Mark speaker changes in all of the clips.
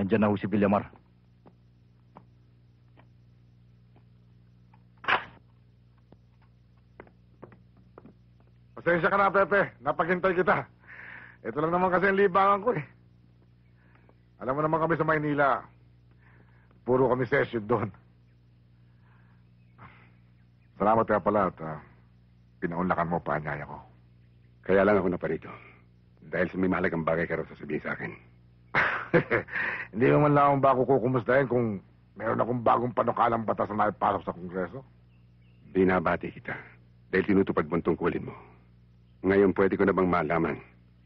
Speaker 1: Nandyan na ho si Villamar.
Speaker 2: Pasensya ka na, Pepe. Napaghintay kita. Ito lang naman kasi ang libangan ko eh. Alam mo naman kami sa Maynila. Puro kami session doon. Salamat kaya pala at pinaunlakan mo pa anyaya ko.
Speaker 3: Kaya lang ako naparito. Dahil sa may mahalagang bagay ka raw sasabihin sa akin.
Speaker 2: Hindi mo man lang akong bago kukumustahin kung meron akong bagong panukalang batas na naipasok sa Kongreso.
Speaker 3: Binabati kita dahil tinutupad mo ang tungkulin mo. Ngayon pwede ko na bang malaman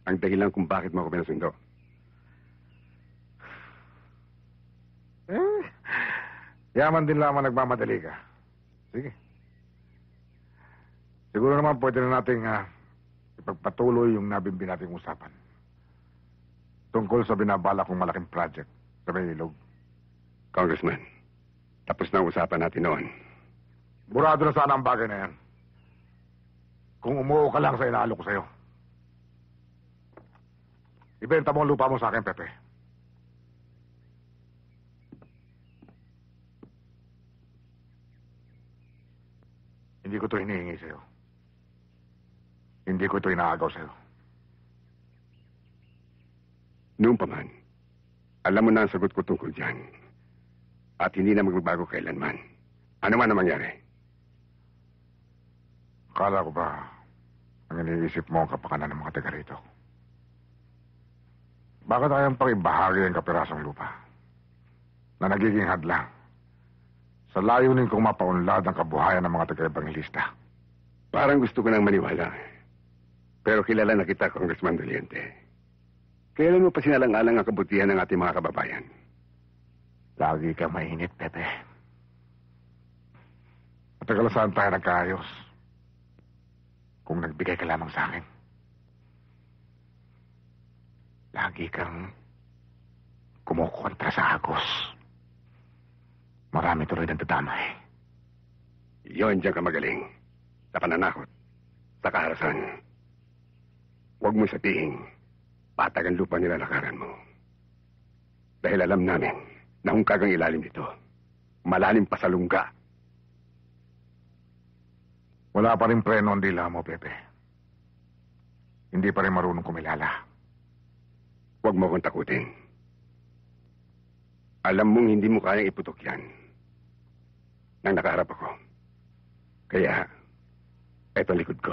Speaker 3: ang dahilan kung bakit mo ako pinasundo?
Speaker 2: Yaman din lamang nagmamadali ka. Sige. Siguro naman pwede na nating ipagpatuloy yung nabimbi nating usapan. Tungkol sa binabala kong malaking project sa may ilog.
Speaker 3: Congressman, tapos na ang usapan natin noon.
Speaker 2: Burado na sana ang bagay na yan. Kung umuo ka lang sa inaalo ko sa'yo. Ibenta mo ang lupa mo sa akin, Pepe. Hindi ko ito hinihingi sa'yo. Hindi ko ito inaagaw sa'yo.
Speaker 3: Noon pa man, alam mo na ang sagot ko tungkol dyan. At hindi na magbabago kailanman. Ano man ang mangyari?
Speaker 2: Akala ko ba ang iniisip mo ang kapakanan ng mga taga rito? Bakit ayang pang ibahagi ang kapirasong lupa na nagiging hadlang sa layunin kong mapaunlad ang kabuhayan ng mga taga-ebangelista?
Speaker 3: Parang gusto ko nang maniwala. Pero kilala na kita, Congressman Doliente. Kailan mo pa sinalang-alang ang kabutihan ng ating mga kababayan?
Speaker 2: Lagi kang mainit, Pepe. Matagal na saan tayo nagkaayos kung nagbigay ka lamang sa akin. Lagi kang kumukontra sa Agos. Marami tuloy ng dadamay.
Speaker 3: Iyon diyan ka magaling. Sa pananakot. Sa kaharasan. Huwag mo sabihin, patag ang lupa nilalakaran mo. Dahil alam namin na kung kagang ilalim nito, malalim pa sa lungga.
Speaker 2: Wala pa rin preno ang dila mo, Pepe. Hindi pa rin marunong kumilala.
Speaker 3: Huwag mo akong takutin. Alam mong hindi mo kayang iputok yan nang nakaharap ako. Kaya, eto likod ko.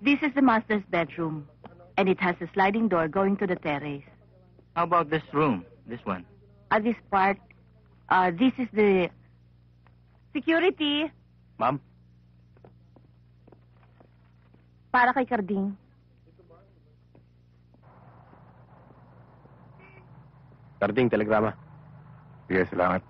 Speaker 4: This is the master's bedroom, and it has a sliding door going to the terrace.
Speaker 1: How about this room? This one?
Speaker 4: This part, this is the security
Speaker 1: Ma'am?
Speaker 4: para kay Carding.
Speaker 1: Carding, telegrama.
Speaker 2: Sige, salamat.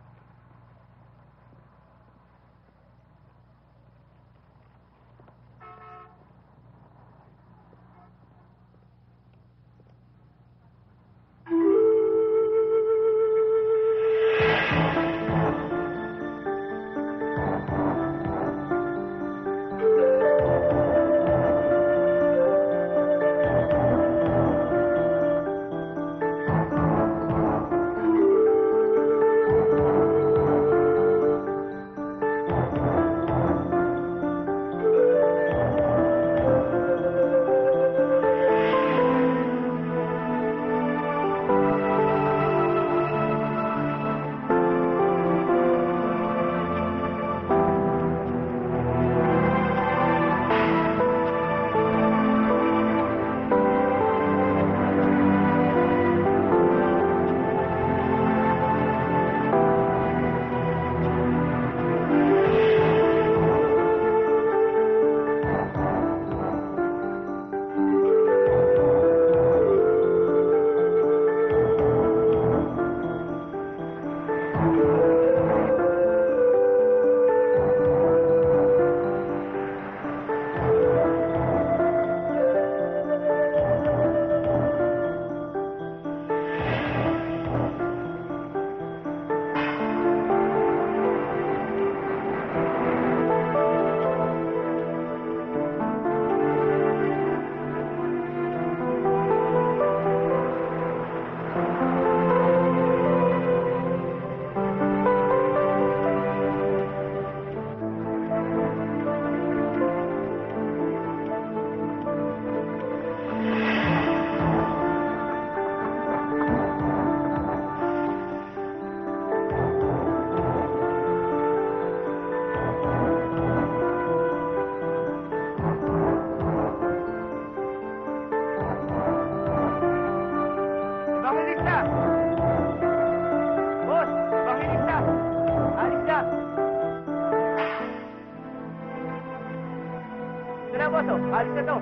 Speaker 1: Alis na to!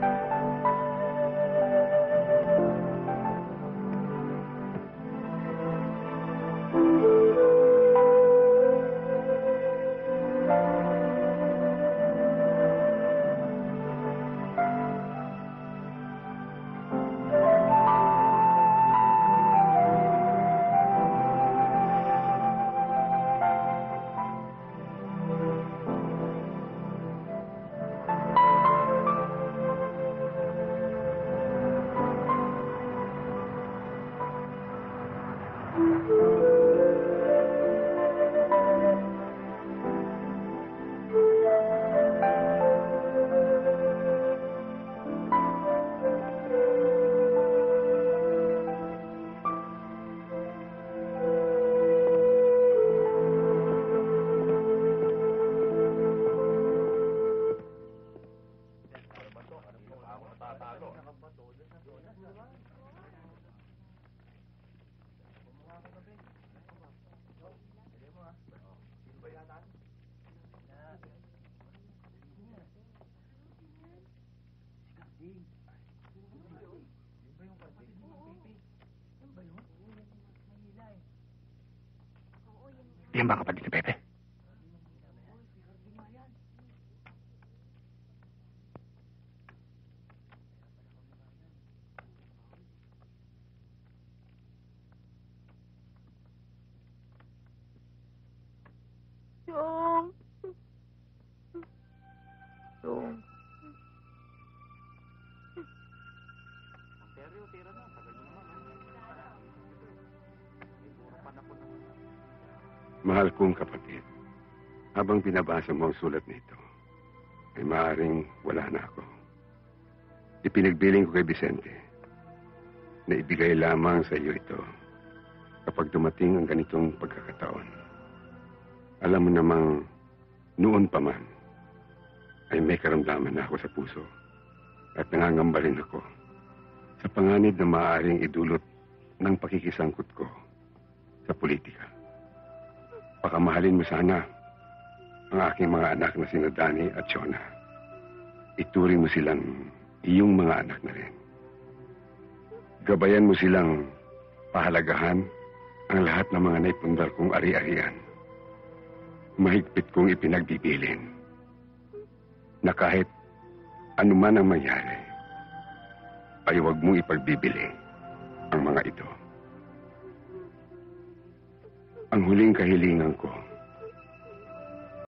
Speaker 3: Yan ba kapatid ni Pepe?
Speaker 4: Yung. Yung.
Speaker 3: Mahal kong kapatid, habang binabasa mo ang sulat nito, ay maaaring wala na ako. Ipinagbiling ko kay Vicente na ibigay lamang sa iyo ito kapag dumating ang ganitong pagkakataon. Alam mo namang noon pa man ay may karamdaman na ako sa puso at nangangamba rin ako sa panganib na maaaring idulot ng pakikisangkot ko sa politika. Pakamahalin mo sana ang aking mga anak na sina Danny at Shona. Ituring mo silang iyong mga anak na rin. Gabayan mo silang pahalagahan ang lahat ng mga naipundar kong ari-arian. Mahigpit kong ipinagbibilin na kahit anuman ang mangyari, ay huwag mong ipagbibili ang mga ito. Ang huling kahilingan ko